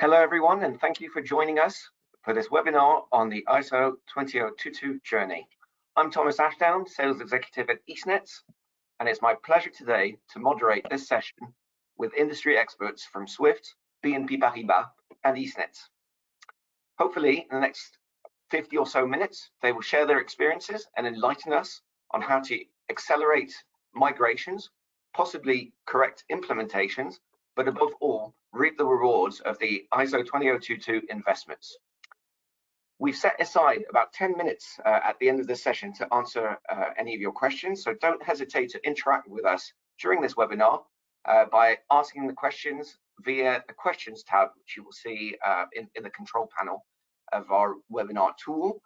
Hello everyone, and thank you for joining us for this webinar on the ISO 20022 journey. I'm Thomas Ashdown, Sales Executive at Eastnets, and it's my pleasure today to moderate this session with industry experts from SWIFT, BNP Paribas and Eastnets. Hopefully in the next 50 or so minutes, they will share their experiences and enlighten us on how to accelerate migrations, possibly correct implementations, but above all, reap the rewards of the ISO 20022 investments. We've set aside about 10 minutes at the end of this session to answer any of your questions, so don't hesitate to interact with us during this webinar by asking the questions via the questions tab, which you will see in the control panel of our webinar tool.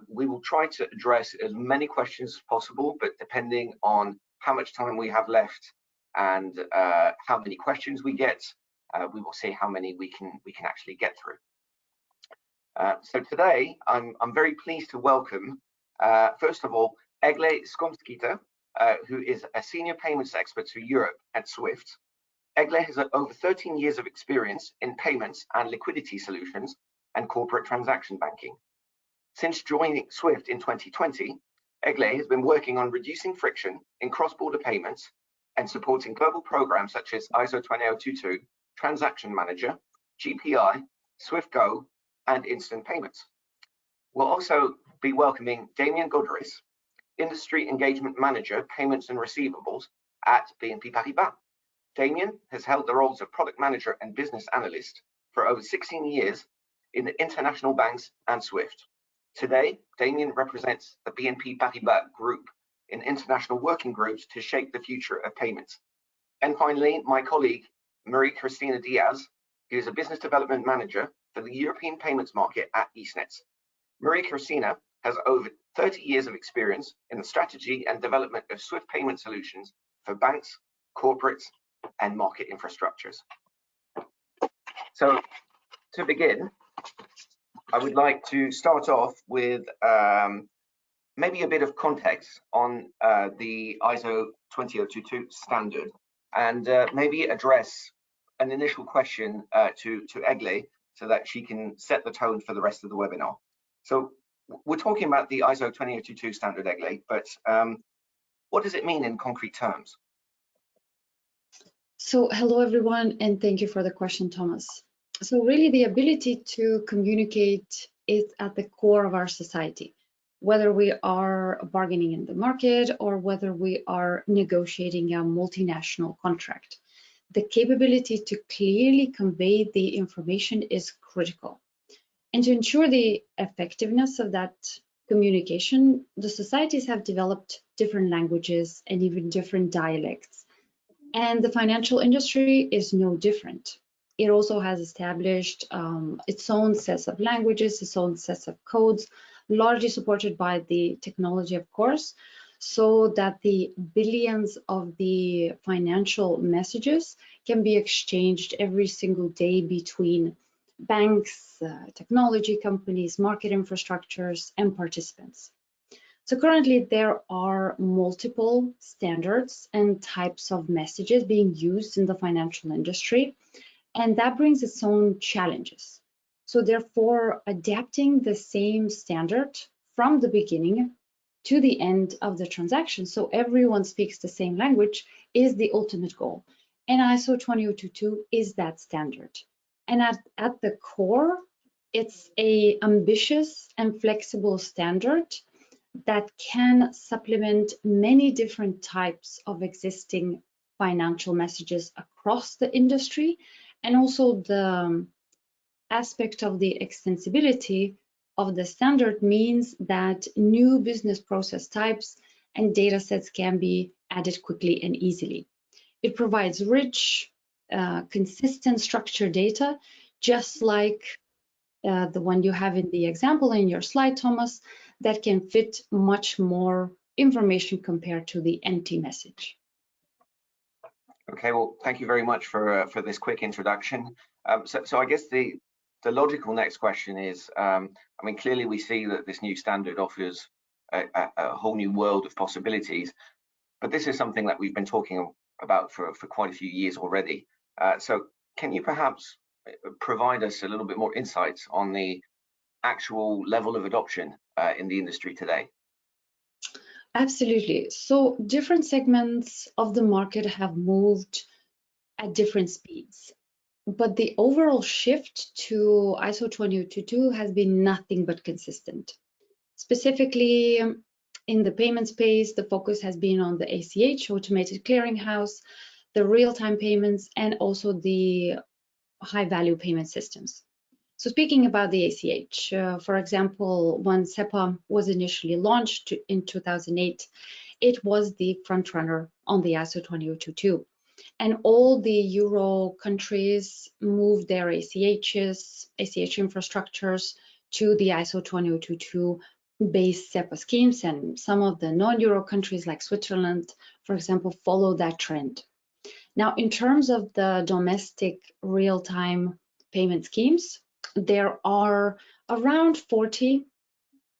We will try to address as many questions as possible, but depending on how much time we have left and how many questions we get, we will see how many we can actually get through. So today I'm very pleased to welcome first of all Egle Skomskyte, who is a senior payments expert for Europe at SWIFT. Egle has over 13 years of experience in payments and liquidity solutions and corporate transaction banking. Since joining SWIFT in 2020, Egle has been working on reducing friction in cross-border payments and supporting global programs such as ISO 20022, Transaction Manager, GPI, SWIFT Go, and Instant Payments. We'll also be welcoming Damien, Godderis, Industry Engagement Manager, Payments and Receivables at BNP Paribas. Damien has held the roles of Product Manager and Business Analyst for over 16 years in the international banks and SWIFT. Today, Damien represents the BNP Paribas Group in international working groups to shape the future of payments. And finally, my colleague, Marie-Christina Diaz, who is a Business Development Manager for the European payments market at Eastnets. Marie-Christina has over 30 years of experience in the strategy and development of SWIFT payment solutions for banks, corporates, and market infrastructures. So to begin, I would like to start off with maybe a bit of context on the ISO 20022 standard, and maybe address an initial question to Egle so that she can set the tone for the rest of the webinar. So we're talking about the ISO 20022 standard, Egle, but what does it mean in concrete terms? So hello everyone, and thank you for the question, Thomas. So really the ability to communicate is at the core of our society, whether we are bargaining in the market or whether we are negotiating a multinational contract. The capability to clearly convey the information is critical. And to ensure the effectiveness of that communication, the societies have developed different languages and even different dialects. And the financial industry is no different. It also has established its own sets of languages, its own sets of codes, largely supported by the technology, of course, so that the billions of the financial messages can be exchanged every single day between banks, technology companies, market infrastructures, and participants. So currently there are multiple standards and types of messages being used in the financial industry, and that brings its own challenges. So therefore, adapting the same standard from the beginning to the end of the transaction, so everyone speaks the same language, is the ultimate goal. And ISO 20022 is that standard. And at the core, it's an ambitious and flexible standard that can supplement many different types of existing financial messages across the industry, and also the aspect of the extensibility of the standard means that new business process types and data sets can be added quickly and easily. It provides rich, consistent structured data, just like the one you have in the example in your slide, Thomas, that can fit much more information compared to the empty message. Okay, well, thank you very much for this quick introduction. So I guess the logical next question is, I mean, clearly we see that this new standard offers a whole new world of possibilities, but this is something that we've been talking about for quite a few years already. So can you perhaps provide us a little bit more insights on the actual level of adoption in the industry today? Absolutely. So different segments of the market have moved at different speeds, but the overall shift to ISO 20022 has been nothing but consistent. Specifically, in the payment space, the focus has been on the ACH, automated clearinghouse, the real-time payments, and also the high-value payment systems. So speaking about the ACH, for example, when SEPA was initially launched in 2008, it was the front runner on the ISO 20022. And all the Euro countries moved their ACH infrastructures to the ISO 20022 based SEPA schemes, and some of the non-Euro countries like Switzerland, for example, follow that trend. Now, in terms of the domestic real-time payment schemes, there are around 40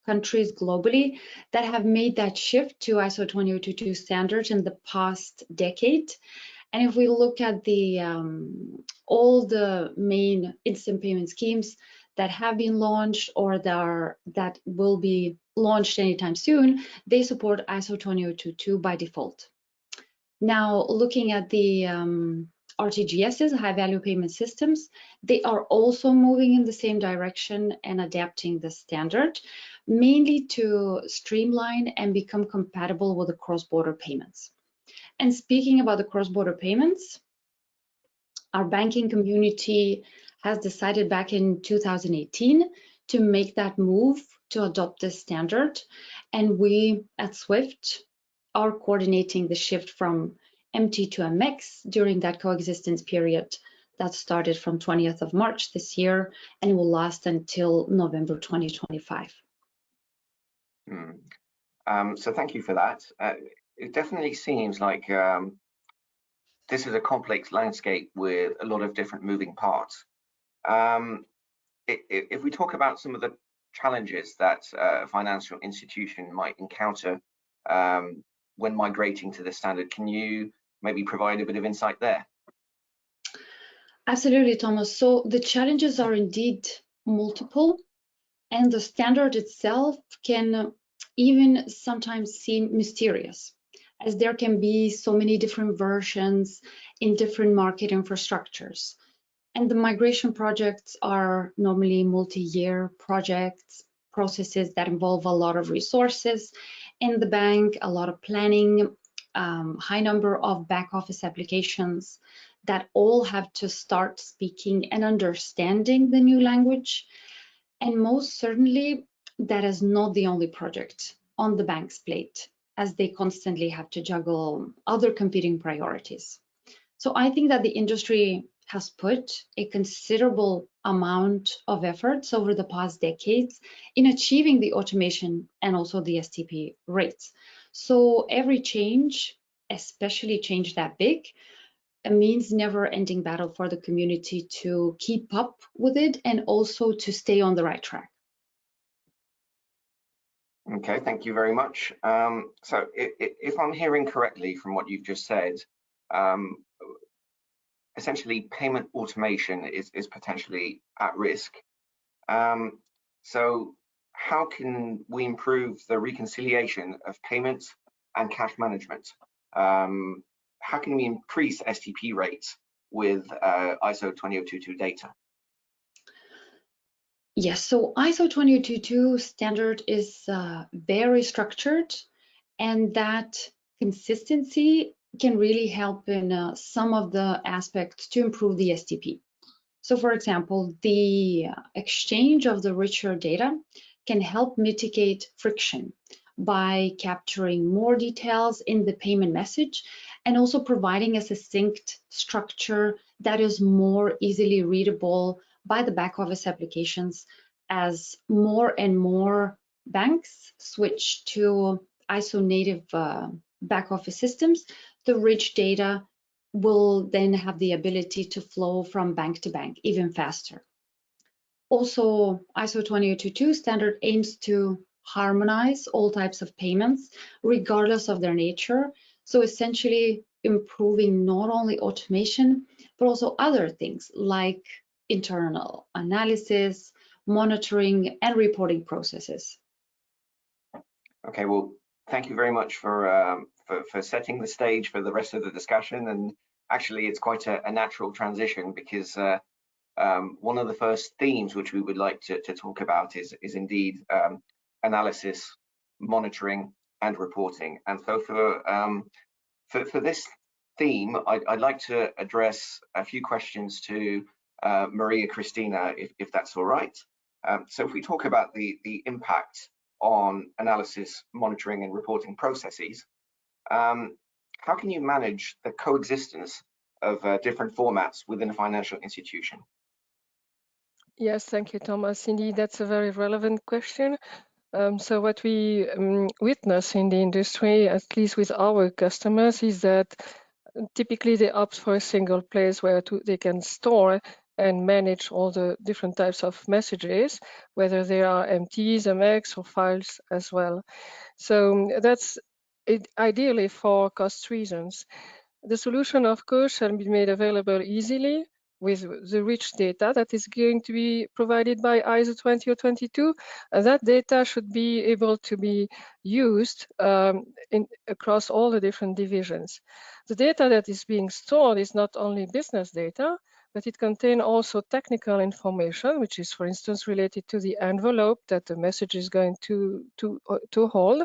countries globally that have made that shift to ISO 20022 standards in the past decade. And if we look at the all the main instant payment schemes that have been launched or that will be launched anytime soon, they support ISO 20022 by default. Now, looking at the RTGSs, high value payment systems, they are also moving in the same direction and adapting the standard, mainly to streamline and become compatible with the cross-border payments. And speaking about the cross-border payments, our banking community has decided back in 2018 to make that move to adopt this standard. And we at SWIFT are coordinating the shift from MT to MX during that coexistence period that started from 20th of March this year and will last until November 2025. So thank you for that. It definitely seems like this is a complex landscape with a lot of different moving parts. If we talk about some of the challenges that a financial institution might encounter when migrating to the standard, can you maybe provide a bit of insight there? Absolutely, Thomas. So the challenges are indeed multiple, and the standard itself can even sometimes seem mysterious, as there can be so many different versions in different market infrastructures. And the migration projects are normally multi-year projects, processes that involve a lot of resources in the bank, a lot of planning, high number of back office applications that all have to start speaking and understanding the new language. And most certainly, that is not the only project on the bank's plate, as they constantly have to juggle other competing priorities. So I think that the industry has put a considerable amount of efforts over the past decades in achieving the automation and also the STP rates. So every change, especially change that big, it means never-ending battle for the community to keep up with it and also to stay on the right track. Okay, thank you very much. So if I'm hearing correctly from what you've just said, essentially payment automation is potentially at risk. So how can we improve the reconciliation of payments and cash management? How can we increase STP rates with ISO 20022 data? Yes, so ISO 20022 standard is very structured, and that consistency can really help in some of the aspects to improve the STP. So for example, the exchange of the richer data can help mitigate friction by capturing more details in the payment message and also providing a succinct structure that is more easily readable by the back office applications. As more and more banks switch to ISO native back office systems, the rich data will then have the ability to flow from bank to bank even faster. Also, ISO 20022 standard aims to harmonize all types of payments, regardless of their nature. So essentially improving not only automation, but also other things like internal analysis, monitoring, and reporting processes. Okay, well, thank you very much for setting the stage for the rest of the discussion. And actually, it's quite a natural transition, because one of the first themes which we would like to talk about is indeed analysis, monitoring, and reporting. And so for this theme, I'd like to address a few questions to Maria Cristina, if that's all right. So if we talk about the impact on analysis, monitoring, and reporting processes, how can you manage the coexistence of different formats within a financial institution? Yes, thank you, Thomas. Indeed, that's a very relevant question. So what we witness in the industry, at least with our customers, is that typically they opt for a single place where they can store and manage all the different types of messages, whether they are MTs, MX, or files as well. So that's it, ideally for cost reasons. The solution, of course, shall be made available easily with the rich data that is going to be provided by ISO 20022, and that data should be able to be used across all the different divisions. The data that is being stored is not only business data, but it contains also technical information, which is, for instance, related to the envelope that the message is going to hold.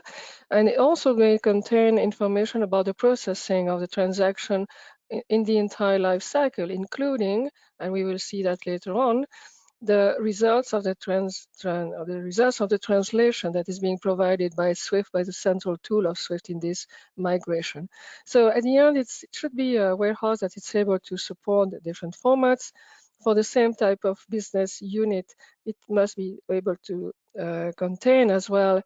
And it also may contain information about the processing of the transaction in the entire life cycle, including, and we will see that later on, the results of the translation that is being provided by SWIFT, by the central tool of SWIFT in this migration. So at the end, it should be a warehouse that is able to support the different formats. For the same type of business unit, it must be able to contain as well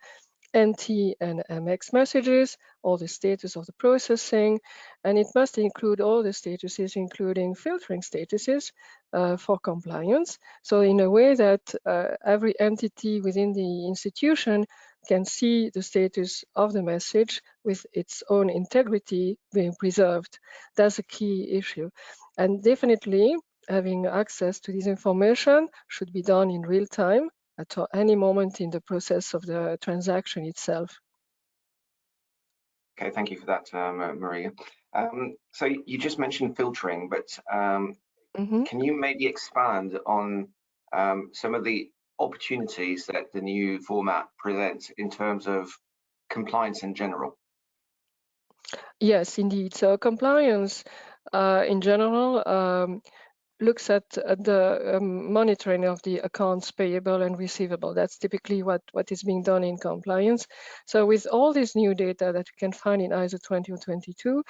NT and MX messages, all the status of the processing, and it must include all the statuses, including filtering statuses for compliance. So in a way that every entity within the institution can see the status of the message with its own integrity being preserved. That's a key issue. And definitely having access to this information should be done in real time at any moment in the process of the transaction itself. Okay, thank you for that, Maria. So you just mentioned filtering, but can you maybe expand on some of the opportunities that the new format presents in terms of compliance in general? Yes, indeed. So compliance in general looks at the monitoring of the accounts payable and receivable. That's typically what is being done in compliance. So with all this new data that you can find in ISO 20022,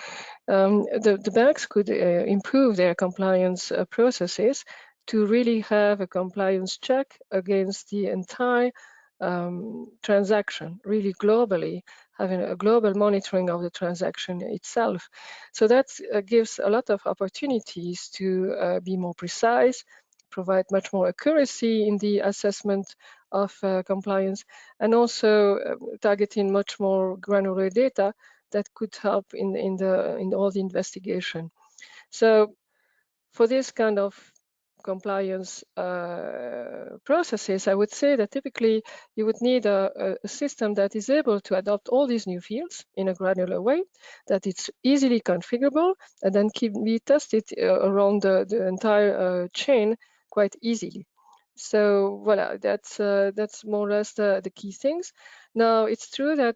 the banks could improve their compliance processes to really have a compliance check against the entire transaction, really globally, having a global monitoring of the transaction itself. So that gives a lot of opportunities to be more precise, provide much more accuracy in the assessment of compliance, and also targeting much more granular data that could help in all the investigation. So for this kind of compliance processes, I would say that typically you would need a system that is able to adopt all these new fields in a granular way, that it's easily configurable, and then can be tested around the entire chain quite easily. So voilà, that's more or less the key things. Now, it's true that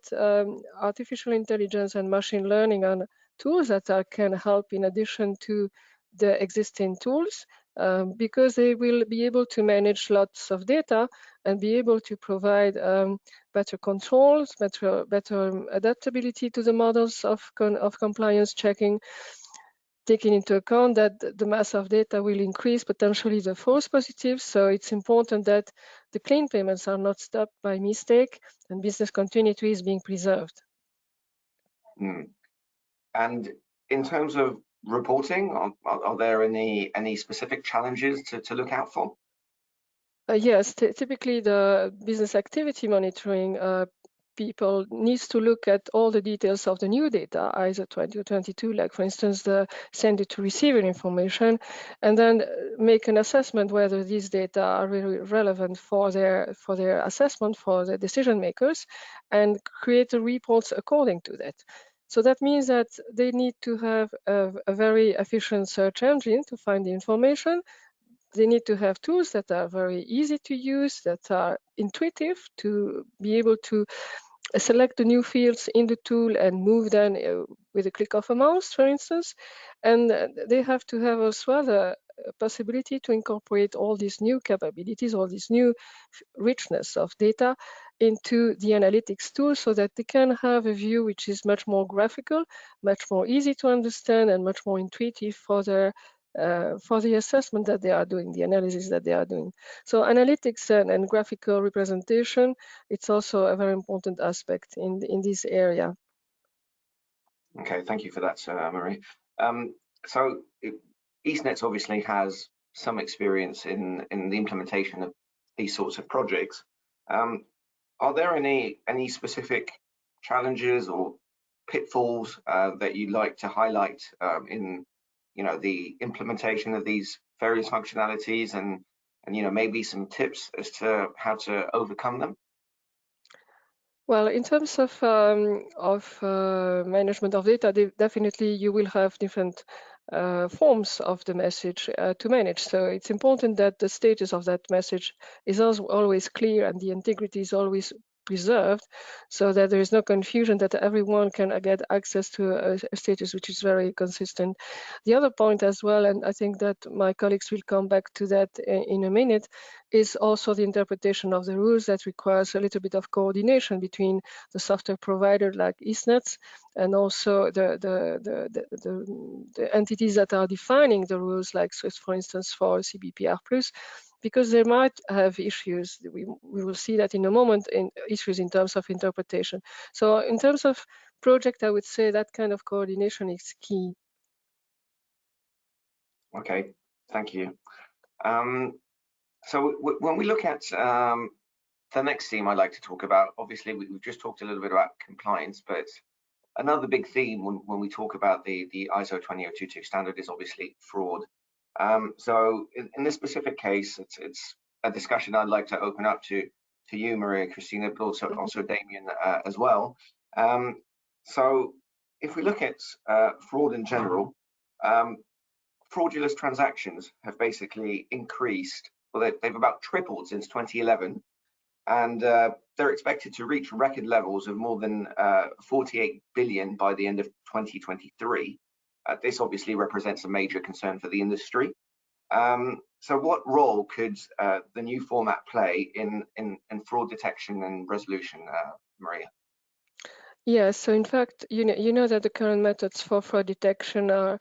artificial intelligence and machine learning are tools that can help in addition to the existing tools, because they will be able to manage lots of data and be able to provide better controls, better adaptability to the models of compliance checking, taking into account that the mass of data will increase potentially the false positives. So it's important that the clean payments are not stopped by mistake and business continuity is being preserved. And in terms of reporting, are there any specific challenges to look out for? Yes, typically the business activity monitoring people needs to look at all the details of the new data, ISO 2022, like for instance, the send it to receiver information, and then make an assessment whether these data are really relevant for their assessment, for the decision makers, and create the reports according to that. So that means that they need to have a very efficient search engine to find the information. They need to have tools that are very easy to use, that are intuitive, to be able to select the new fields in the tool and move them with a click of a mouse, for instance. And they have to have as well the possibility to incorporate all these new capabilities, all this new richness of data into the analytics tool, so that they can have a view which is much more graphical, much more easy to understand, and much more intuitive for the assessment that they are doing, the analysis that they are doing. So analytics and graphical representation, it's also a very important aspect in this area. Okay, thank you for that, Marie. Eastnets obviously has some experience in the implementation of these sorts of projects. Are there any specific challenges or pitfalls that you'd like to highlight in the implementation of these various functionalities, and maybe some tips as to how to overcome them? Well, in terms of management of data, definitely you will have different forms of the message to manage. So it's important that the status of that message is also always clear and the integrity is always preserved, so that there is no confusion, that everyone can get access to a status which is very consistent. The other point as well, and I think that my colleagues will come back to that in a minute, is also the interpretation of the rules that requires a little bit of coordination between the software provider like Eastnets and also the entities that are defining the rules like SWIFT, for instance, for CBPR+, because they might have issues. We will see that in a moment, in issues in terms of interpretation. So in terms of project, I would say that kind of coordination is key. Okay, thank you. So when we look at the next theme I'd like to talk about, obviously we've just talked a little bit about compliance, but another big theme when we talk about the ISO 20022 standard is obviously fraud. So in this specific case, it's a discussion I'd like to open up to you, Maria, Christina, but also Damien as well. So if we look at fraud in general, fraudulent transactions have basically increased. Well, they've about tripled since 2011, and they're expected to reach record levels of more than 48 billion by the end of 2023. This obviously represents a major concern for the industry. So what role could the new format play in fraud detection and resolution, Maria? Yes, so in fact, you know that the current methods for fraud detection are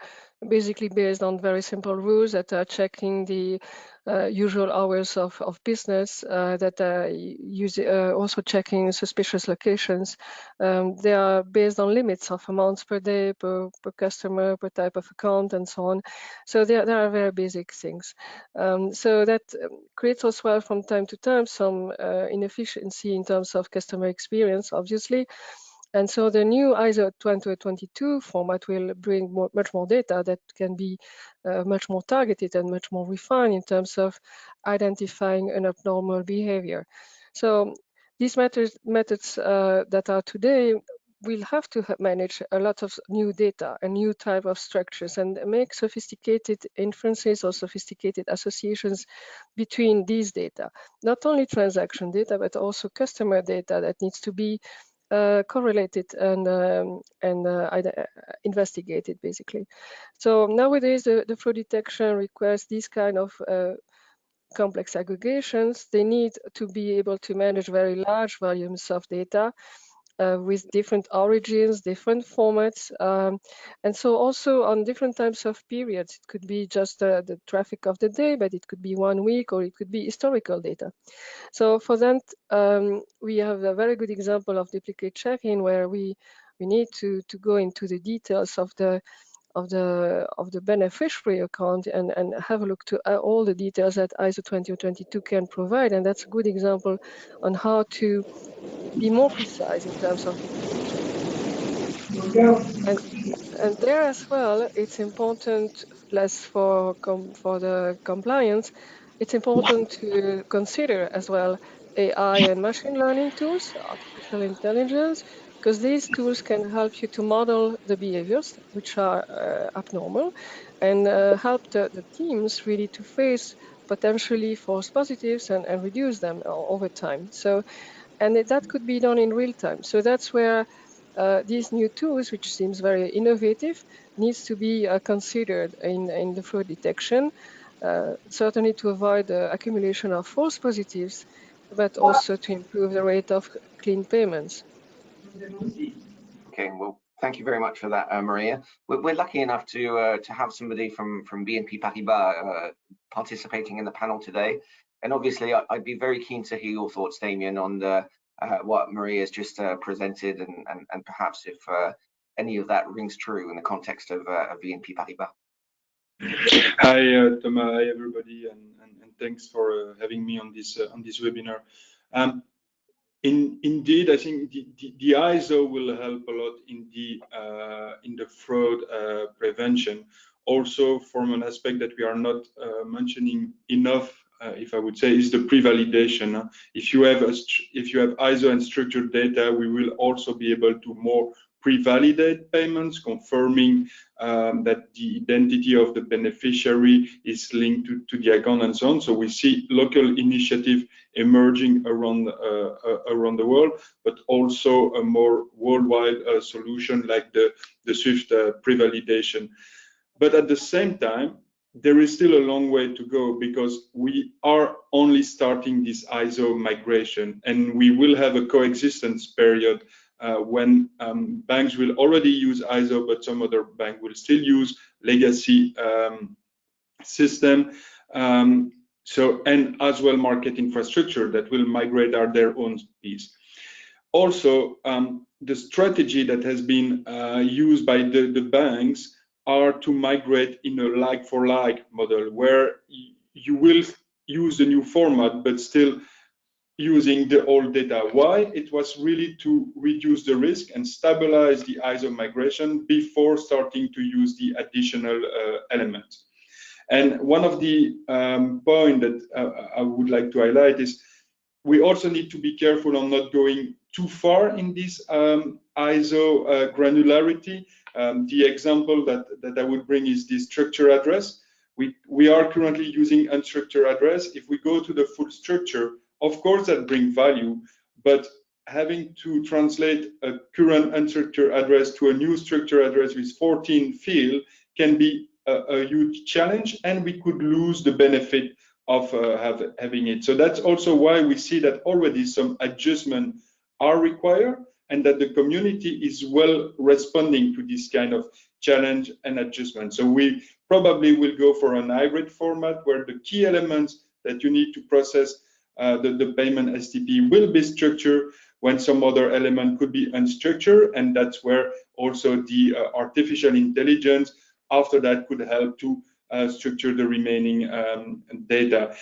basically based on very simple rules that are checking the usual hours of business, that are also checking suspicious locations. They are based on limits of amounts per day, per customer, per type of account, and so on. So they are very basic things. So that creates as well from time to time some inefficiency in terms of customer experience, obviously. And so the new ISO 2022 format will bring much more data that can be much more targeted and much more refined in terms of identifying an abnormal behavior. So these methods that are today will have to manage a lot of new data and new type of structures and make sophisticated inferences or sophisticated associations between these data. Not only transaction data, but also customer data that needs to be correlated and investigated, basically. So nowadays, the fraud detection requires these kind of complex aggregations. They need to be able to manage very large volumes of data with different origins, different formats, and so also on different types of periods. It could be just the traffic of the day, but it could be 1 week, or it could be historical data. So for that, we have a very good example of duplicate checking, where we need to go into the details of the beneficiary account and have a look to all the details that ISO 2022 can provide. And that's a good example on how to be more precise in terms of detection. And there as well, it's important, less for the compliance, it's important to consider as well AI and machine learning tools, artificial intelligence, because these tools can help you to model the behaviors which are abnormal, and help the teams really to face potentially false positives and reduce them over time. So, and that could be done in real time. So that's where these new tools, which seems very innovative, needs to be considered in the fraud detection, certainly to avoid the accumulation of false positives, but also to improve the rate of clean payments. Okay, well, thank you very much for that, Maria. We're lucky enough to have somebody from BNP Paribas participating in the panel today, and obviously I'd be very keen to hear your thoughts, Damien, on what Maria has just presented, and perhaps if any of that rings true in the context of BNP Paribas. Hi, Thomas. Hi, everybody, and thanks for having me on this webinar. Indeed, I think the ISO will help a lot in the fraud prevention. Also, from an aspect that we are not mentioning enough, if I would say, is the pre-validation. If you have ISO and structured data, we will also be able to more pre-validate payments, confirming that the identity of the beneficiary is linked to the account and so on. So we see local initiative emerging around the world, but also a more worldwide solution like the SWIFT pre-validation. But at the same time, there is still a long way to go, because we are only starting this ISO migration, and we will have a coexistence period when banks will already use ISO, but some other bank will still use legacy system. So, and as well market infrastructure that will migrate are their own piece. Also, the strategy that has been used by the banks are to migrate in a like-for-like model, where you will use the new format, but still using the old data. Why? It was really to reduce the risk and stabilize the ISO migration before starting to use the additional elements. And one of the points that I would like to highlight is we also need to be careful on not going too far in this ISO granularity. The example that I would bring is the structure address. We are currently using unstructured address. If we go to the full structure, of course that brings value, but having to translate a current unstructured address to a new structured address with 14 fields can be a huge challenge, and we could lose the benefit of having it. So that's also why we see that already some adjustments are required, and that the community is well responding to this kind of challenge and adjustment. So we probably will go for an hybrid format where the key elements that you need to process the payment STP will be structured, when some other element could be unstructured, and that's where also the artificial intelligence after that could help to structure the remaining data.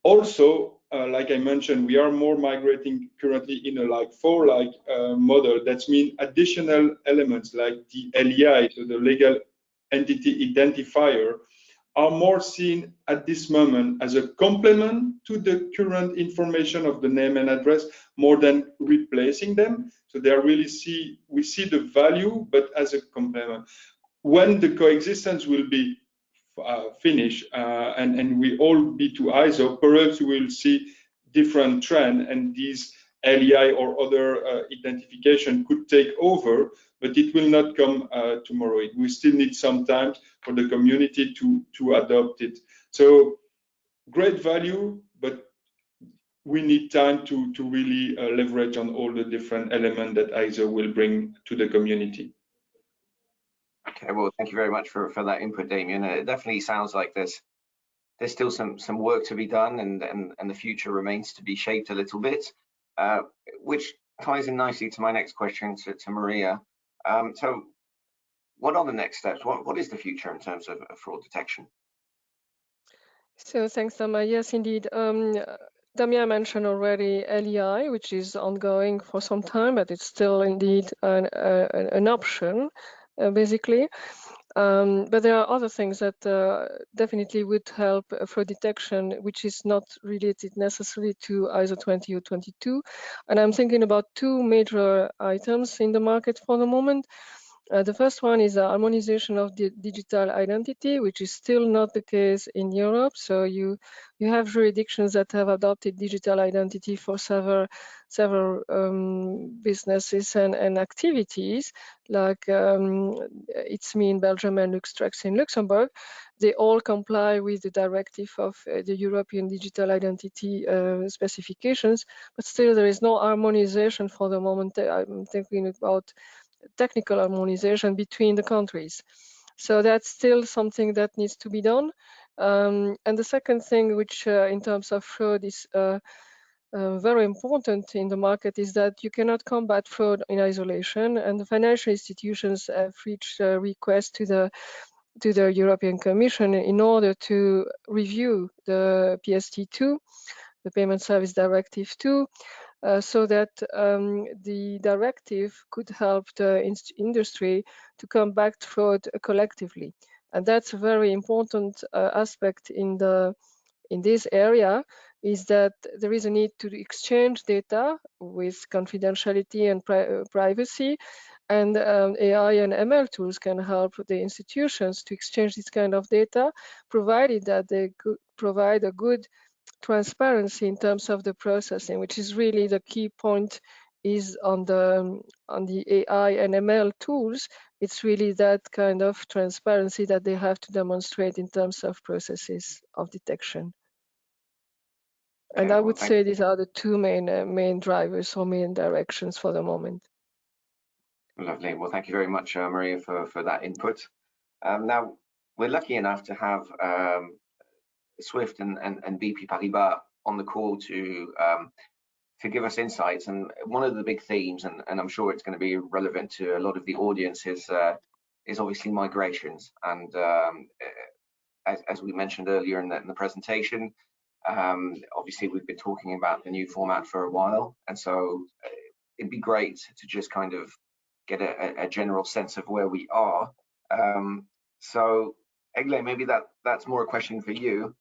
Also, like I mentioned, we are more migrating currently in a like-for-like model. That means additional elements like the LEI, so the legal entity identifier, are more seen at this moment as a complement to the current information of the name and address, more than replacing them. So they are really we see the value, but as a complement. When the coexistence will be finished and we all be to ISO, perhaps we will see different trend, and these LEI or other identification could take over, but it will not come tomorrow. We still need some time for the community to adopt it. So great value, but we need time to really leverage on all the different elements that ISO will bring to the community. Okay, well, thank you very much for that input, Damien. It definitely sounds like there's still some work to be done, and the future remains to be shaped a little bit, which ties in nicely to my next question to Maria. So what are the next steps? What is the future in terms of fraud detection? So thanks, Thomas. Yes, indeed. Damien mentioned already LEI, which is ongoing for some time, but it's still indeed an option, basically. But there are other things that definitely would help fraud detection, which is not related necessarily to ISO 20022. And I'm thinking about two major items in the market for the moment. The first one is the harmonization of the digital identity, which is still not the case in Europe. So you have jurisdictions that have adopted digital identity for several businesses and activities, like it's me in Belgium and Luxtrax in Luxembourg. They all comply with the directive of the European digital identity specifications, but still there is no harmonization for the moment. I'm thinking about technical harmonization between the countries. So that's still something that needs to be done. And the second thing, which in terms of fraud is very important in the market, is that you cannot combat fraud in isolation. And the financial institutions have reached a request to the European Commission in order to review the PST2, the Payment Service Directive 2, so that the directive could help the industry to combat fraud collectively. And that's a very important aspect in this area, is that there is a need to exchange data with confidentiality and privacy, and AI and ML tools can help the institutions to exchange this kind of data, provided that they could provide a good transparency in terms of the processing, which is really the key point, is on the AI and ML tools. It's really that kind of transparency that they have to demonstrate in terms of processes of detection. Okay, and I would say these are the two main drivers or main directions for the moment. Lovely. Well, thank you very much, Maria, for that input. Now, we're lucky enough to have SWIFT and BNP Paribas on the call to give us insights. And one of the big themes, and I'm sure it's going to be relevant to a lot of the audience, is obviously migrations. And as we mentioned earlier in the presentation, obviously we've been talking about the new format for a while, and so it'd be great to just kind of get a general sense of where we are. So Egle, maybe that's more a question for you.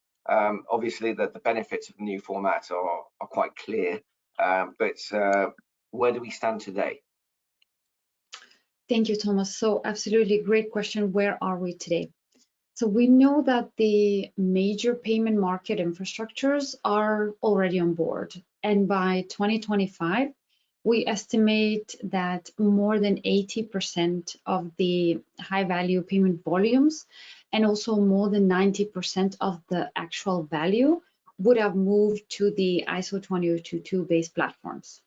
Obviously that the benefits of the new format are quite clear, but where do we stand today? Thank you, Thomas. So absolutely great question. Where are we today? So we know that the major payment market infrastructures are already on board. And by 2025, we estimate that more than 80% of the high value payment volumes and also more than 90% of the actual value would have moved to the ISO 20022 based platforms.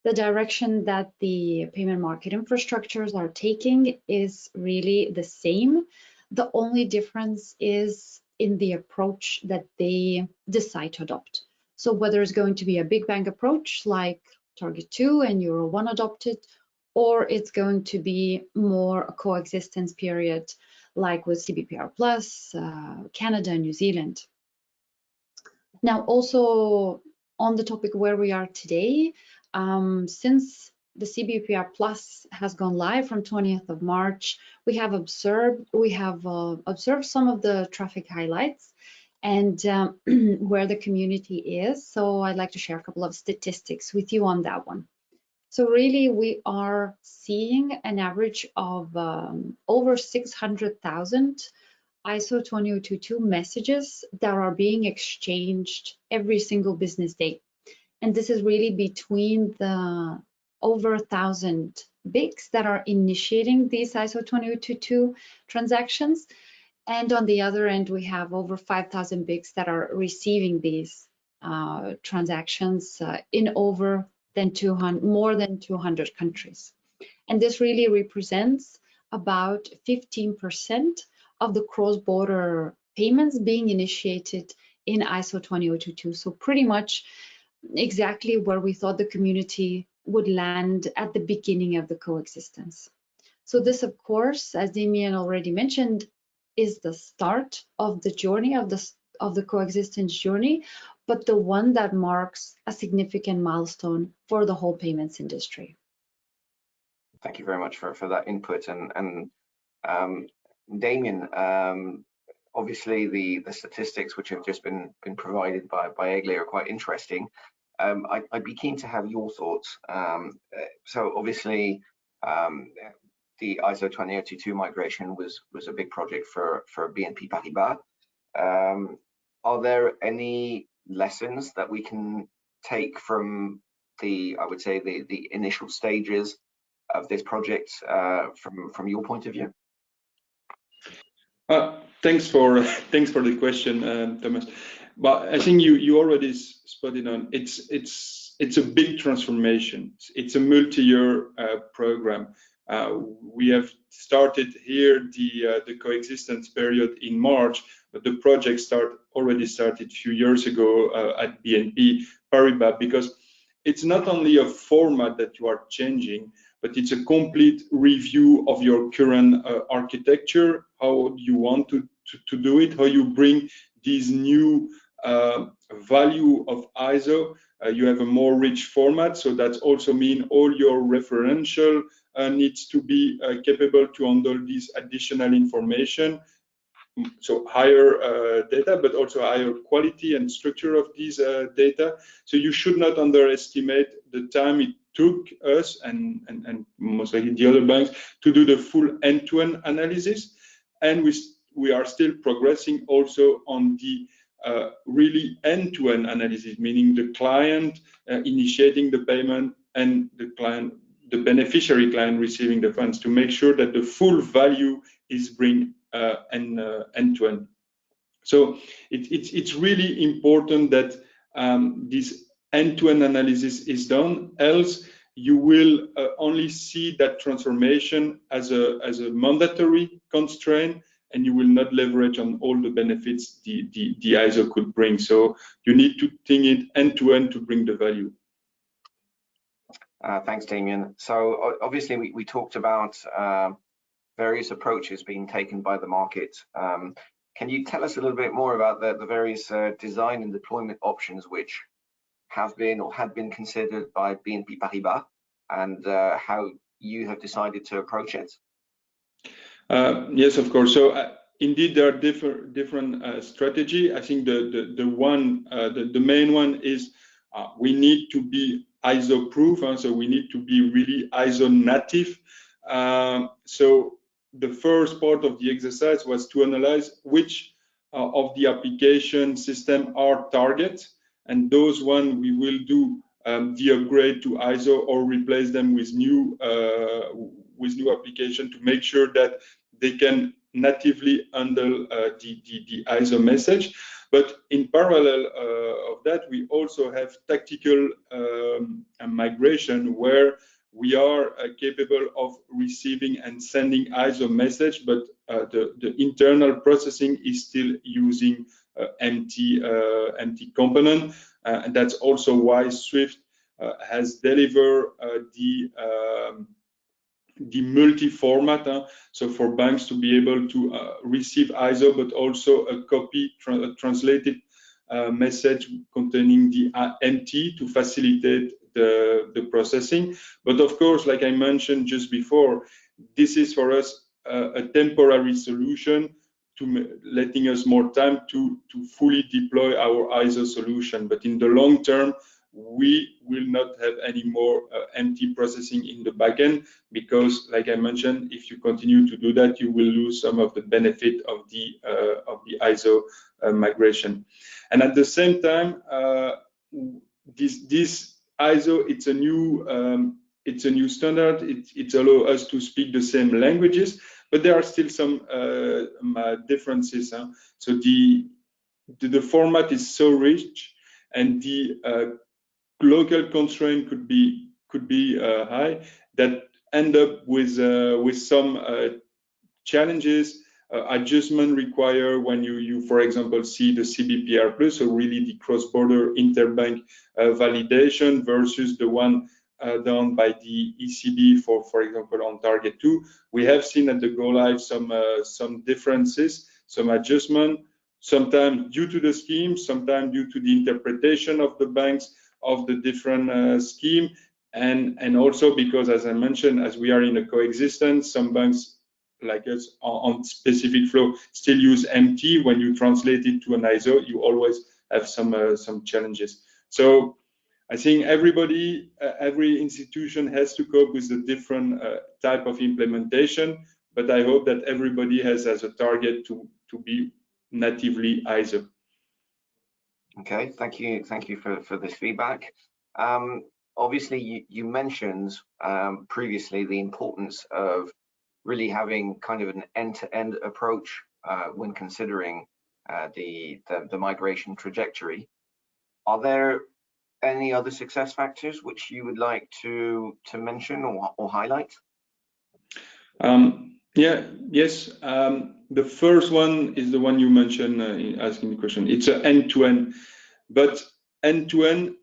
The direction that the payment market infrastructures are taking is really the same. The only difference is in the approach that they decide to adopt. So whether it's going to be a big bang approach like Target 2 and Euro 1 adopted, or it's going to be more a coexistence period like with CBPR Plus, Canada and New Zealand. Now also on the topic where we are today, since the CBPR Plus has gone live from 20th of March, we have observed some of the traffic highlights and where the community is. So I'd like to share a couple of statistics with you on that one. So really, we are seeing an average of over 600,000 ISO 20022 messages that are being exchanged every single business day. And this is really between the over 1,000 BICs that are initiating these ISO 20022 transactions. And on the other end, we have over 5,000 BICs that are receiving these transactions in more than 200 countries. And this really represents about 15% of the cross-border payments being initiated in ISO 20022. So pretty much exactly where we thought the community would land at the beginning of the coexistence. So this, of course, as Damien already mentioned, is the start of the journey of the coexistence journey, but the one that marks a significant milestone for the whole payments industry. Thank you very much for that input. And Damien, obviously the statistics which have just been provided by Egle are quite interesting. I'd be keen to have your thoughts. So obviously the ISO 20022 migration was a big project for BNP Paribas. Are there any lessons that we can take from I would say the initial stages of this project from your point of view? Thanks for the question, Thomas. But I think you already spotted on. It's a big transformation. It's a multi-year program. We have started here the coexistence period in March, but the project already started a few years ago at BNP Paribas, because it's not only a format that you are changing, but it's a complete review of your current architecture, how you want to do it, how you bring these new value of ISO. You have a more rich format, so that also means all your referential needs to be capable to handle this additional information. So higher data, but also higher quality and structure of these data. So you should not underestimate the time it took us and most likely the other banks to do the full end-to-end analysis. And we are still progressing also on the really end-to-end analysis, meaning the client initiating the payment and the beneficiary client receiving the funds, to make sure that the full value is bring end-to-end. So it's really important that this end-to-end analysis is done, else you will only see that transformation as a mandatory constraint, and you will not leverage on all the benefits the ISO could bring. So you need to think it end-to-end to bring the value. Thanks, Damien. So obviously we talked about various approaches being taken by the market. Can you tell us a little bit more about the various design and deployment options which have been or had been considered by BNP Paribas, and how you have decided to approach it? Yes, of course. So indeed, there are different strategy. I think the main one is we need to be ISO proof, so we need to be really ISO native. So the first part of the exercise was to analyze which of the application system are targets, and those one we will do the upgrade to ISO or replace them with new application to make sure that they can natively handle the ISO message. But in parallel of that, we also have tactical migration, where we are capable of receiving and sending ISO message, but the internal processing is still using empty component, and that's also why SWIFT has delivered the multi-format, so for banks to be able to receive ISO, but also a copy, a translated message containing the MT to facilitate the processing. But of course, like I mentioned just before, this is for us a temporary solution to letting us more time to fully deploy our ISO solution. But in the long term, we will not have any more empty processing in the backend, because, like I mentioned, if you continue to do that, you will lose some of the benefit of the ISO migration. And at the same time, this ISO, it's a new standard. It allows us to speak the same languages, but there are still some differences. So the format is so rich, and the local constraint could be high, that end up with some challenges. Adjustment required when you for example see the CBPR plus, so really the cross-border interbank validation versus the one done by the ECB for example on target 2. We have seen at the go live some differences, some adjustment. sometimes due to the scheme, sometimes due to the interpretation of the banks of the different scheme, and also because, as I mentioned, as we are in a coexistence, some banks like us on specific flow still use MT. When you translate it to an ISO, you always have some challenges. So I think everybody, every institution has to cope with the different type of implementation, but I hope that everybody has as a target to be natively ISO. Okay, thank you for this feedback. Obviously, you mentioned previously the importance of really having kind of an end-to-end approach when considering the migration trajectory. Are there any other success factors which you would like to mention or highlight? Yes. The first one is the one you mentioned in asking the question. It's an end-to-end, but end-to-end,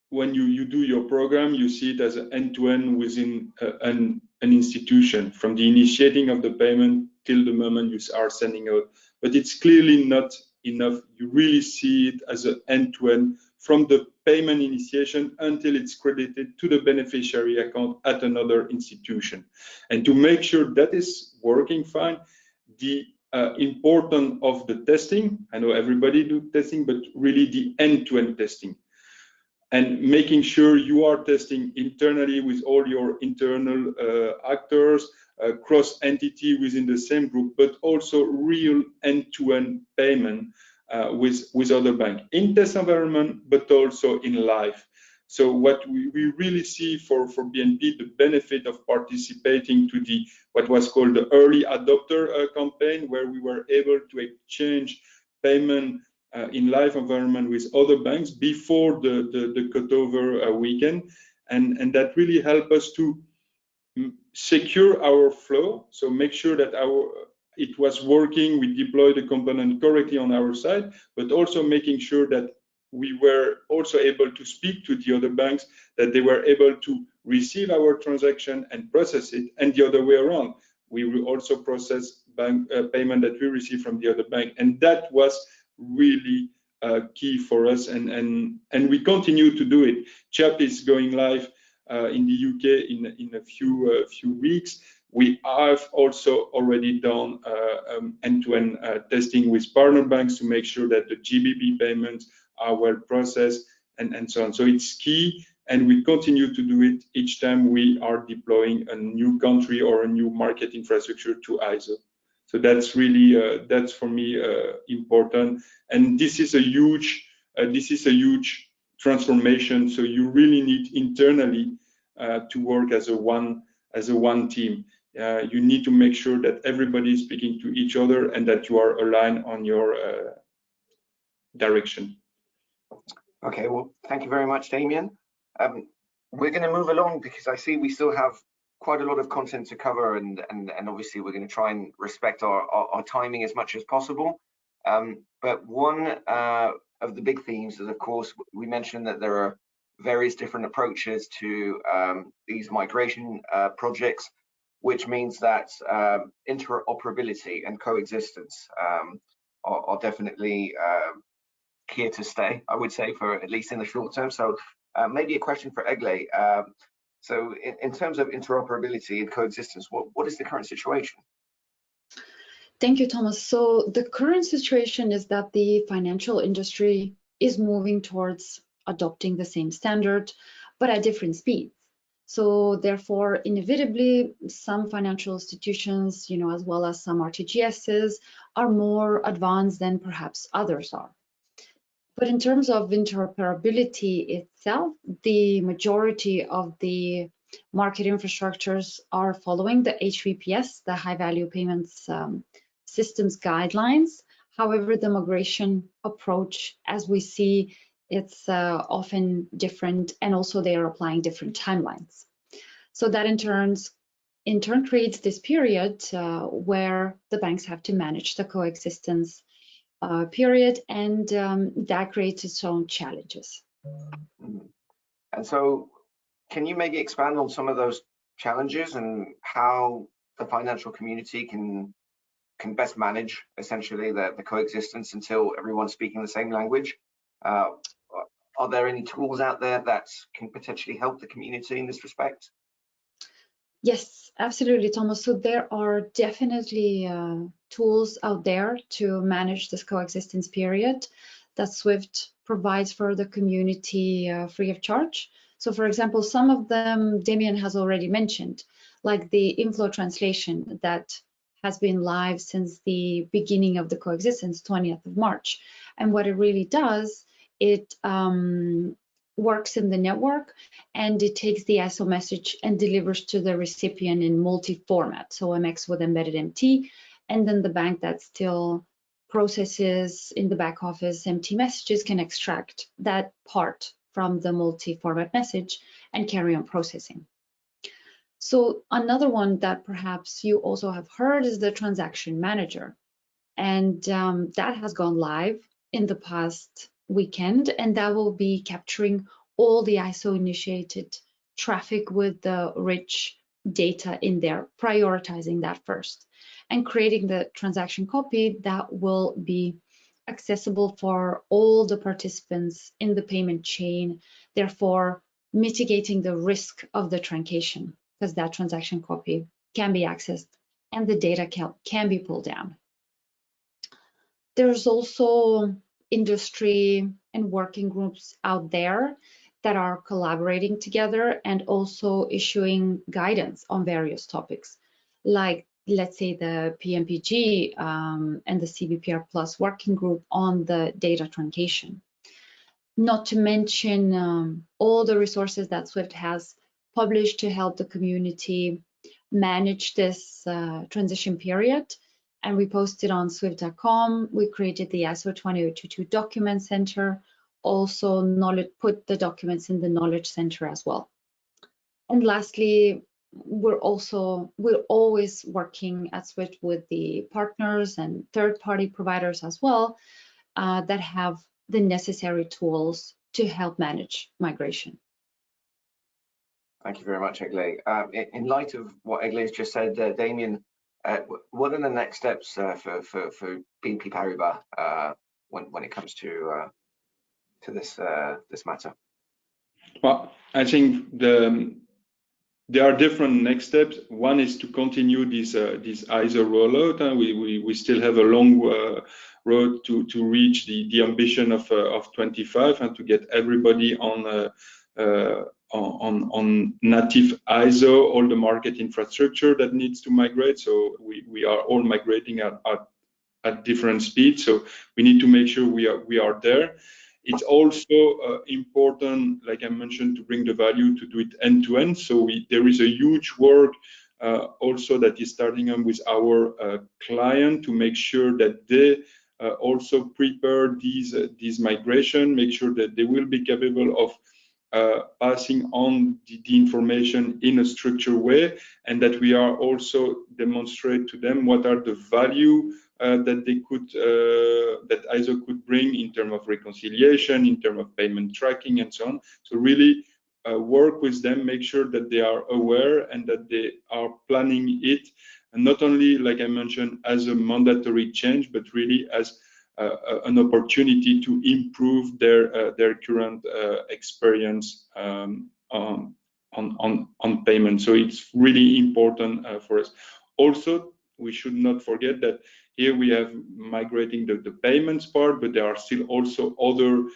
when you do your program, you see it as an end-to-end within an institution, from the initiating of the payment till the moment you are sending out. But it's clearly not enough. You really see it as an end-to-end from the payment initiation until it's credited to the beneficiary account at another institution. And to make sure that is working fine, the importance of the testing, I know everybody do testing, but really the end-to-end testing. And making sure you are testing internally with all your internal actors, cross-entity within the same group, but also real end-to-end payment with other banks in test environment, but also in live. So what we really see for BNP, the benefit of participating to the what was called the early adopter campaign, where we were able to exchange payment in live environment with other banks before the cutover weekend, and that really helped us to secure our flow. So make sure that it was working, we deployed the component correctly on our side, but also making sure that we were also able to speak to the other banks, that they were able to receive our transaction and process it, and the other way around. We will also process bank payment that we receive from the other bank, and that was really key for us, and we continue to do it. CHAP is going live in the UK in a few weeks. We have also already done end-to-end testing with partner banks to make sure that the GBP payments are well processed and so on. So it's key, and we continue to do it each time we are deploying a new country or a new market infrastructure to ISO. So that's really that's for me important, and this is a huge transformation. So you really need internally to work as a one team. You need to make sure that everybody is speaking to each other and that you are aligned on your direction. Okay, well, thank you very much, Damien. We're going to move along because I see we still have quite a lot of content to cover, and obviously we're going to try and respect our timing as much as possible. But one of the big themes is, of course, we mentioned that there are various different approaches to these migration projects, which means that interoperability and coexistence are definitely here to stay, I would say, for at least in the short term. So maybe a question for Egle. So in terms of interoperability and coexistence, what is the current situation? Thank you, Thomas. So the current situation is that the financial industry is moving towards adopting the same standard, but at different speeds. So therefore, inevitably, some financial institutions, as well as some RTGSs, are more advanced than perhaps others are. But in terms of interoperability itself, the majority of the market infrastructures are following the HVPS, the High Value Payments Systems guidelines. However, the migration approach, as we see, it's often different, and also they are applying different timelines. So that in turn creates this period where the banks have to manage the coexistence period, and that creates its own challenges. And so can you maybe expand on some of those challenges and how the financial community can can best manage essentially the coexistence until everyone's speaking the same language. Are there any tools out there that can potentially help the community in this respect? Yes, absolutely, Thomas. So there are definitely tools out there to manage this coexistence period that SWIFT provides for the community free of charge. So for example, some of them Damien has already mentioned, like the inflow translation that has been live since the beginning of the coexistence, 20th of March. And what it really does, it works in the network, and it takes the ISO message and delivers to the recipient in multi-format, so MX with embedded MT, and then the bank that still processes in the back office MT messages can extract that part from the multi-format message and carry on processing. So another one that perhaps you also have heard is the transaction manager, and that has gone live in the past weekend, and that will be capturing all the ISO initiated traffic with the rich data in there, prioritizing that first, and creating the transaction copy that will be accessible for all the participants in the payment chain, therefore mitigating the risk of the truncation, because that transaction copy can be accessed and the data can be pulled down. There's also industry and working groups out there that are collaborating together and also issuing guidance on various topics, like let's say the PMPG and the CBPR Plus working group on the data truncation. Not to mention all the resources that SWIFT has published to help the community manage this transition period. And we posted on swift.com. We created the ISO 20022 document center, also put the documents in the knowledge center as well. And lastly, we're always working at SWIFT with the partners and third-party providers as well that have the necessary tools to help manage migration. Thank you very much, Egle. In light of what Egle has just said, Damien, what are the next steps for BNP Paribas when it comes to this matter? Well, I think there are different next steps. One is to continue this ISO rollout, and we still have a long road to reach the ambition of 25 and to get everybody on native ISO, all the market infrastructure that needs to migrate. So we are all migrating at different speeds. So we need to make sure we are there. It's also important, like I mentioned, to bring the value to do it end to end. So there is a huge work also that is starting on with our client to make sure that they also prepare these migration, make sure that they will be capable of passing on the information in a structured way, and that we are also demonstrate to them what are the value that they could that ISO could bring in terms of reconciliation, in terms of payment tracking, and so on. So really work with them, make sure that they are aware and that they are planning it, and not only, like I mentioned, as a mandatory change, but really as an opportunity to improve their current experience on payment. So it's really important for us. Also, we should not forget that here we have migrating the payments part, but there are still also other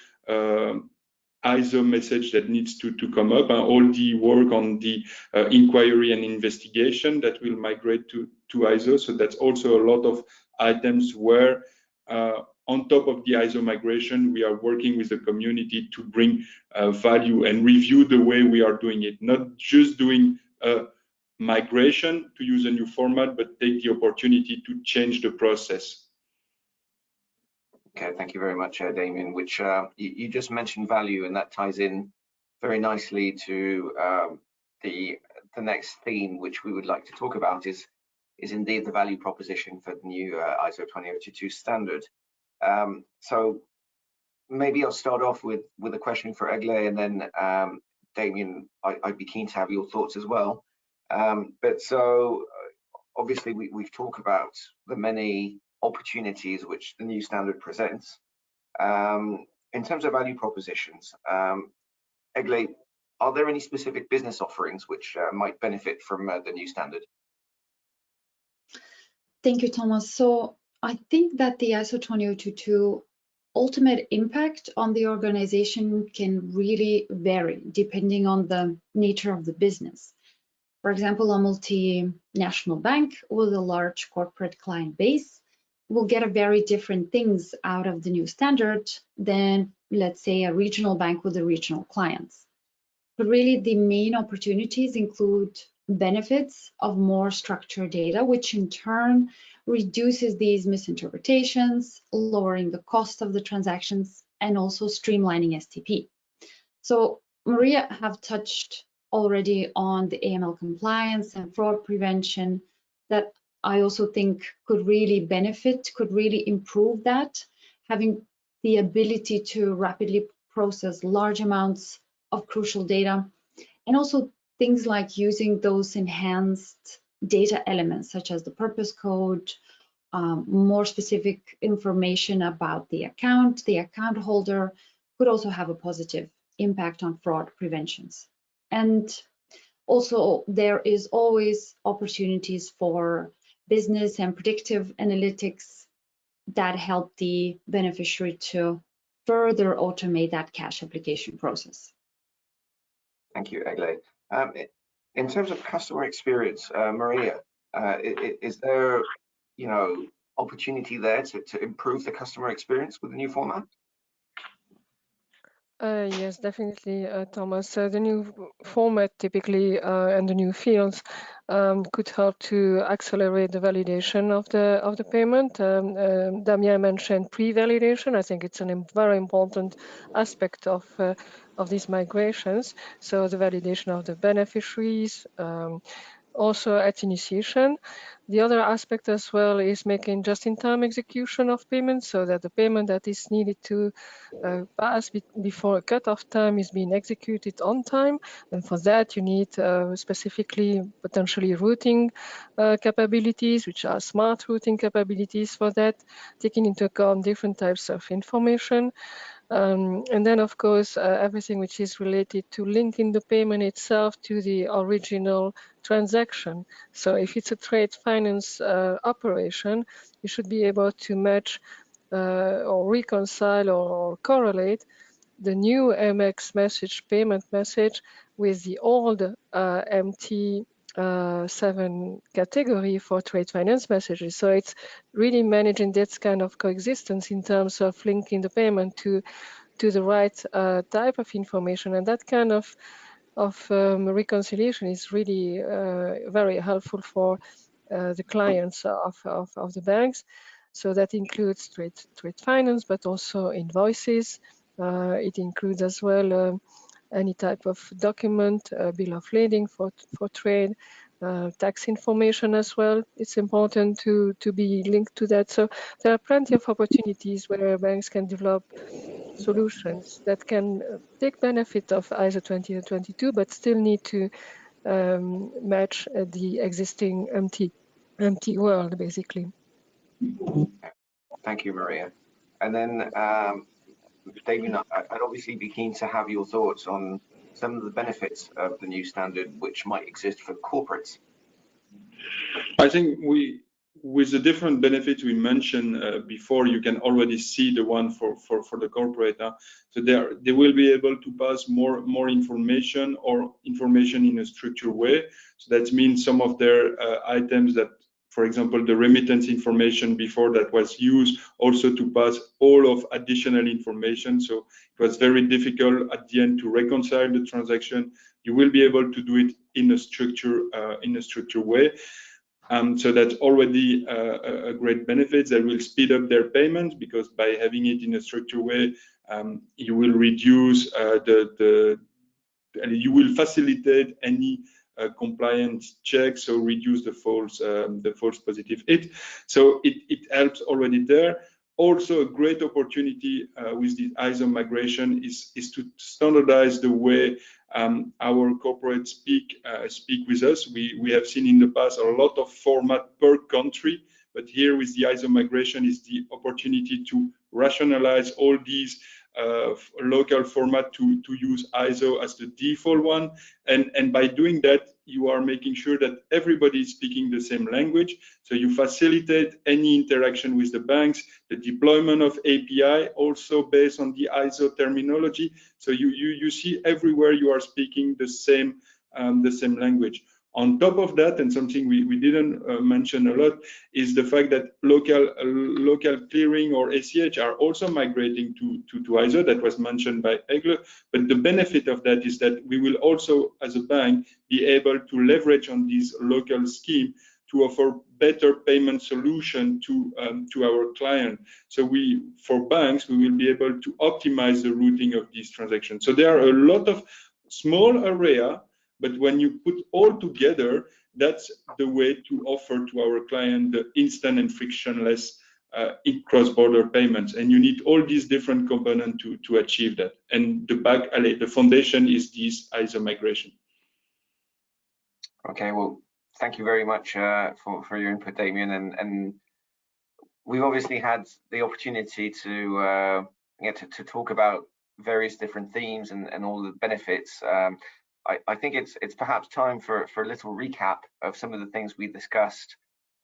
ISO message that needs to come up, and all the work on the inquiry and investigation that will migrate to ISO. So that's also a lot of items where on top of the ISO migration, we are working with the community to bring value and review the way we are doing it, not just doing migration to use a new format, but take the opportunity to change the process. Okay, thank you very much, Damien, which you just mentioned value, and that ties in very nicely to the next theme, which we would like to talk about is indeed the value proposition for the new ISO 20022 standard. So maybe I'll start off with a question for Egle, and then Damien, I'd be keen to have your thoughts as well. But so obviously we've talked about the many opportunities which the new standard presents. In terms of value propositions, Egle, are there any specific business offerings which might benefit from the new standard? Thank you, Thomas. So I think that the ISO 20022 ultimate impact on the organization can really vary depending on the nature of the business. For example, a multinational bank with a large corporate client base will get a very different things out of the new standard than, let's say, a regional bank with the regional clients. But really, the main opportunities include benefits of more structured data, which in turn reduces these misinterpretations, lowering the cost of the transactions, and also streamlining STP. So Maria have touched already on the AML compliance and fraud prevention that I also think could really benefit, could really improve that, having the ability to rapidly process large amounts of crucial data, and also things like using those enhanced data elements such as the purpose code, more specific information about the account holder could also have a positive impact on fraud preventions. And also there is always opportunities for business and predictive analytics that help the beneficiary to further automate that cash application process. Thank you, Egle. In terms of customer experience, Maria, is there, opportunity there to improve the customer experience with the new format? Yes, definitely, Thomas. The new format typically and the new fields could help to accelerate the validation of the payment. Damien mentioned pre-validation. I think it's a very important aspect of these migrations. So the validation of the beneficiaries, also at initiation. The other aspect as well is making just-in-time execution of payments so that the payment that is needed to pass before a cutoff time is being executed on time. And for that, you need specifically potentially routing capabilities, which are smart routing capabilities for that, taking into account different types of information. And then, of course, everything which is related to linking the payment itself to the original transaction. So if it's a trade finance operation, you should be able to match or reconcile or correlate the new MX message, payment message, with the old MT7 category for trade finance messages. So it's really managing that kind of coexistence in terms of linking the payment to the right type of information, and that kind of reconciliation is really very helpful for the clients of the banks. So that includes trade finance, but also invoices. It includes as well any type of document, bill of lading for trade, tax information as well. It's important to be linked to that. So there are plenty of opportunities where banks can develop solutions that can take benefit of ISO 20022, but still need to match the existing empty world, basically. Thank you, Maria. And then, Damien, I'd obviously be keen to have your thoughts on some of the benefits of the new standard which might exist for corporates. I think with the different benefits we mentioned before, you can already see the one for the corporate. So they will be able to pass more information or information in a structured way. So that means some of their items that, for example, the remittance information before that was used also to pass all of additional information. So it was very difficult at the end to reconcile the transaction. You will be able to do it in a structured way. So that's already a great benefit. That will speed up their payments, because by having it in a structured way, you will reduce you will facilitate any compliance checks, so reduce the false positive hit. So it helps already there. Also, a great opportunity with the ISO migration is to standardize the way our corporates speak with us. We have seen in the past a lot of format per country, but here with the ISO migration is the opportunity to rationalize all these local format to use ISO as the default one, and by doing that you are making sure that everybody is speaking the same language, so you facilitate any interaction with the banks, the deployment of API also based on the ISO terminology, so you see everywhere you are speaking the same language. On top of that, and something we didn't mention a lot, is the fact that local clearing or ACH are also migrating to ISO. That was mentioned by Egle. But the benefit of that is that we will also, as a bank, be able to leverage on this local scheme to offer better payment solution to our client. So for banks, we will be able to optimize the routing of these transactions. So there are a lot of small area, but when you put all together, that's the way to offer to our client the instant and frictionless cross-border payments. And you need all these different components to achieve that. And the foundation is this ISO migration. Okay, well, thank you very much for your input, Damien. And we've obviously had the opportunity to talk about various different themes and all the benefits. I think it's perhaps time for a little recap of some of the things we discussed,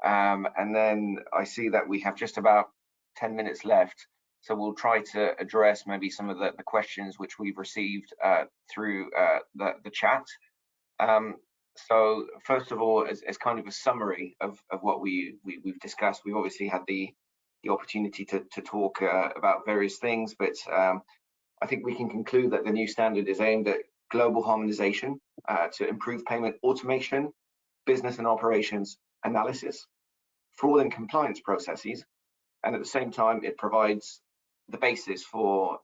and then I see that we have just about 10 minutes left, so we'll try to address maybe some of the questions which we've received through the chat. So first of all, as kind of a summary of what we've discussed, we've obviously had the opportunity to talk about various things, but I think we can conclude that the new standard is aimed at global harmonization to improve payment automation, business and operations analysis, fraud and compliance processes, and at the same time it provides the basis for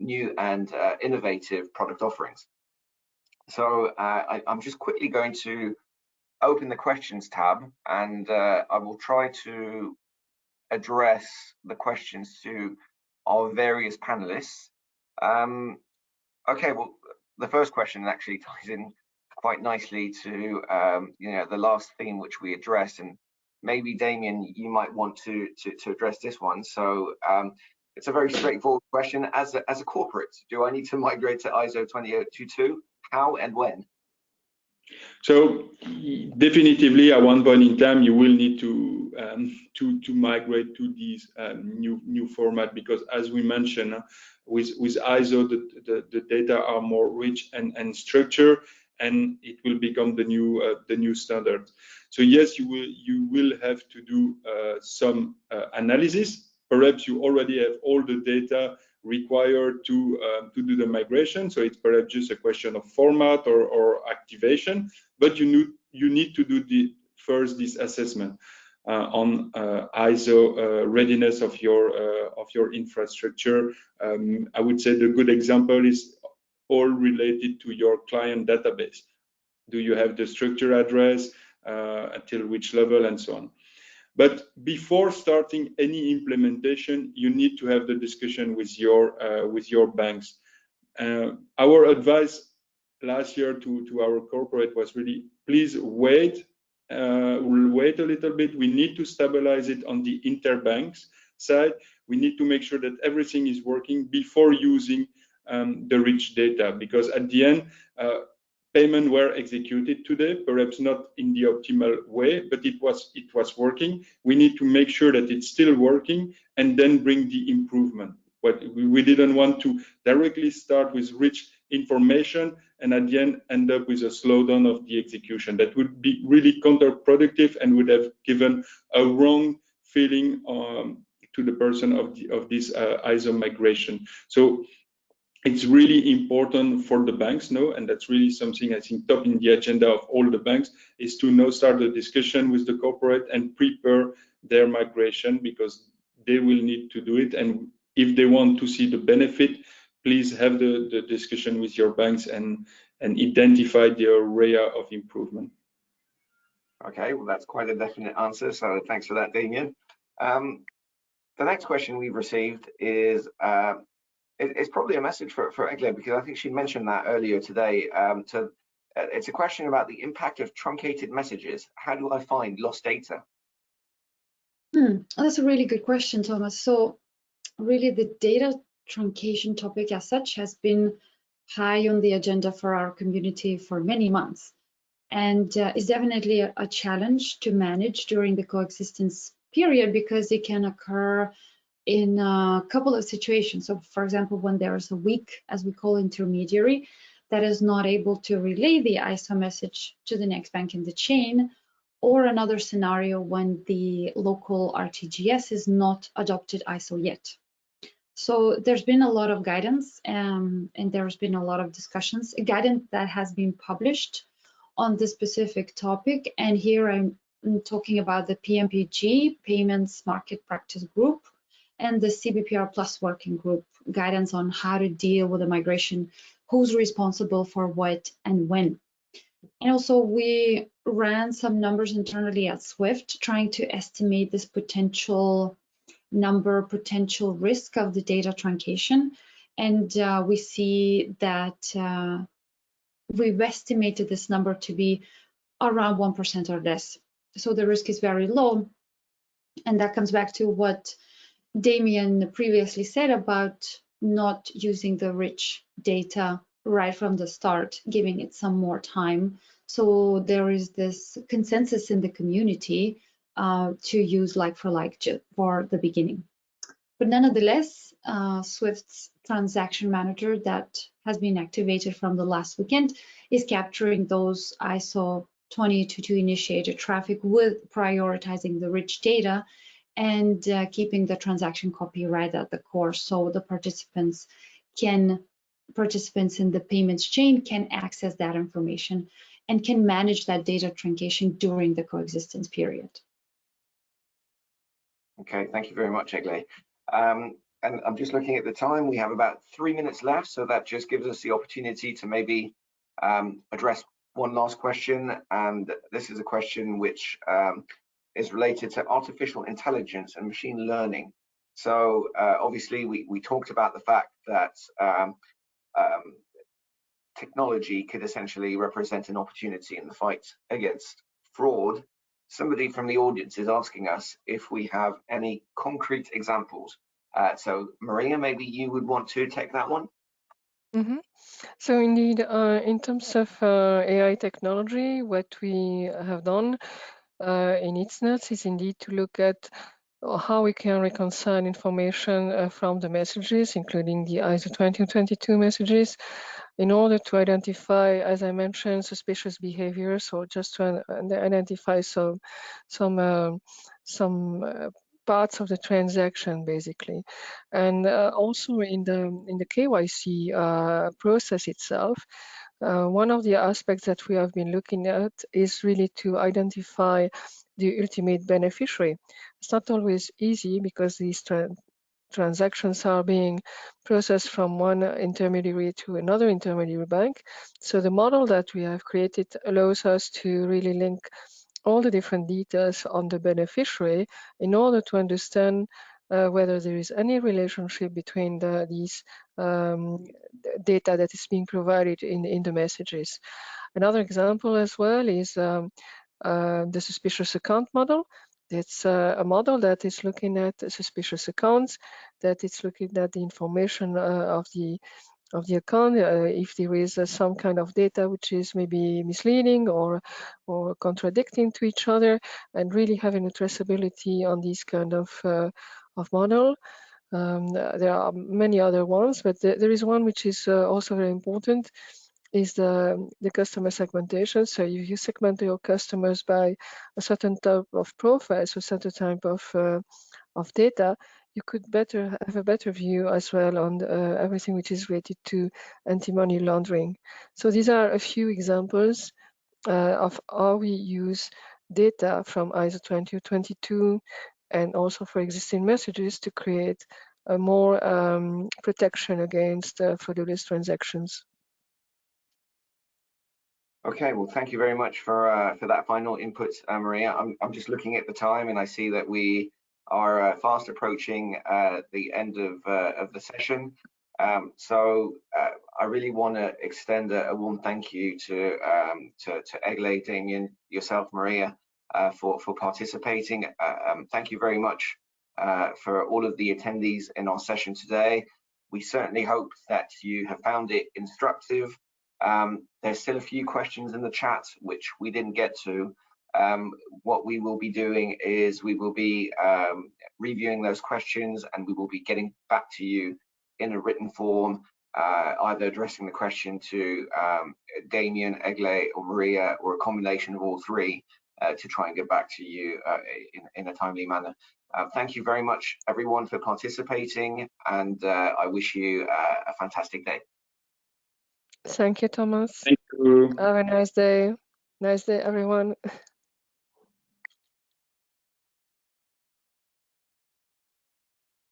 new and innovative product offerings. So I'm just quickly going to open the questions tab, and I will try to address the questions to our various panelists. Okay, well, the first question actually ties in quite nicely to the last theme which we addressed, and maybe Damien, you might want to address this one. So it's a very straightforward question. As a corporate, do I need to migrate to ISO 20022? How and when? So definitively, at one point in time, you will need to migrate to these new format, because as we mentioned, with ISO, the data are more rich and structured, and it will become the new standard. So yes, you will have to do some analysis. Perhaps you already have all the data required to do the migration, so it's perhaps just a question of format or activation, but you need to do first this assessment on ISO readiness of your infrastructure. I would say the good example is all related to your client database. Do you have the structure address, until which level, and so on. But before starting any implementation, you need to have the discussion with your banks. Our advice last year to our corporate was really, please wait a little bit. We need to stabilize it on the interbanks side. We need to make sure that everything is working before using the rich data, because at the end, payments were executed today, perhaps not in the optimal way, but it was working. We need to make sure that it's still working and then bring the improvement. But we didn't want to directly start with rich information and at the end up with a slowdown of the execution. That would be really counterproductive and would have given a wrong feeling to the person of this ISO migration. So it's really important for the banks now, and that's really something I think top in the agenda of all the banks, is to now start the discussion with the corporate and prepare their migration, because they will need to do it. And if they want to see the benefit, please have the discussion with your banks and identify the area of improvement. Okay, well, that's quite a definite answer, so thanks for that, Damien. The next question we've received is, it's probably a message for Egle, because I think she mentioned that earlier today. It's a question about the impact of truncated messages. How do I find lost data? That's a really good question, Thomas. So really the data truncation topic as such has been high on the agenda for our community for many months, and is definitely a challenge to manage during the coexistence period, because it can occur in a couple of situations. So for example, when there is a weak, as we call, intermediary that is not able to relay the ISO message to the next bank in the chain, or another scenario when the local RTGS is not adopted ISO yet. So there's been a lot of guidance and there's been a lot of discussions, guidance that has been published on this specific topic. And here I'm talking about the PMPG, Payments Market Practice Group, and the CBPR Plus Working Group, guidance on how to deal with the migration, who's responsible for what and when. And also we ran some numbers internally at SWIFT, trying to estimate this potential number, potential risk of the data truncation. And we see that we've estimated this number to be around 1% or less. So the risk is very low. And that comes back to what Damien previously said about not using the rich data right from the start, giving it some more time. So there is this consensus in the community to use like for for the beginning. But nonetheless, SWIFT's transaction manager that has been activated from the last weekend is capturing those ISO 20022 initiated traffic with prioritizing the rich data and keeping the transaction copy right at the core, so the participants in the payments chain can access that information and can manage that data truncation during the coexistence period. Okay, thank you very much, Egle. And I'm just looking at the time. We have about 3 minutes left, so that just gives us the opportunity to maybe address one last question. And this is a question which is related to artificial intelligence and machine learning. So obviously we talked about the fact that technology could essentially represent an opportunity in the fight against fraud. Somebody from the audience is asking us if we have any concrete examples. So Maria, maybe you would want to take that one. Mm-hmm. So indeed, in terms of AI technology, what we have done in Eastnets is indeed to look at how we can reconcile information from the messages, including the ISO 2022 messages, in order to identify, as I mentioned, suspicious behaviors, or just to identify some parts of the transaction, basically. And also in the KYC process itself, one of the aspects that we have been looking at is really to identify the ultimate beneficiary. It's not always easy because these transactions are being processed from one intermediary to another intermediary bank. So the model that we have created allows us to really link all the different details on the beneficiary in order to understand whether there is any relationship between these data that is being provided in the messages. Another example as well is the suspicious account model. It's a model that is looking at suspicious accounts, that it's looking at the information of the account, if there is some kind of data which is maybe misleading or contradicting to each other, and really having a traceability on these kind of model. There are many other ones, but there is one which is also very important, is the customer segmentation. So if you segment your customers by a certain type of profiles, a certain type of data, you could have a better view as well on everything which is related to anti-money laundering. So these are a few examples of how we use data from ISO 2022 and also for existing messages to create a more protection against fraudulent transactions. Okay, well, thank you very much for that final input, Maria. I'm just looking at the time, and I see that we are fast approaching the end of the session. I really want to extend a warm thank you to Egle, Damien, yourself, Maria, for participating. Thank you very much for all of the attendees in our session today. We certainly hope that you have found it instructive. There's still a few questions in the chat which we didn't get to. What we will be doing is we will be reviewing those questions, and we will be getting back to you in a written form, either addressing the question to Damien, Egle, or Maria, or a combination of all three, to try and get back to you in a timely manner. Thank you very much, everyone, for participating, and I wish you a fantastic day. Thank you, Thomas. Thank you. Have a nice day. Nice day, everyone.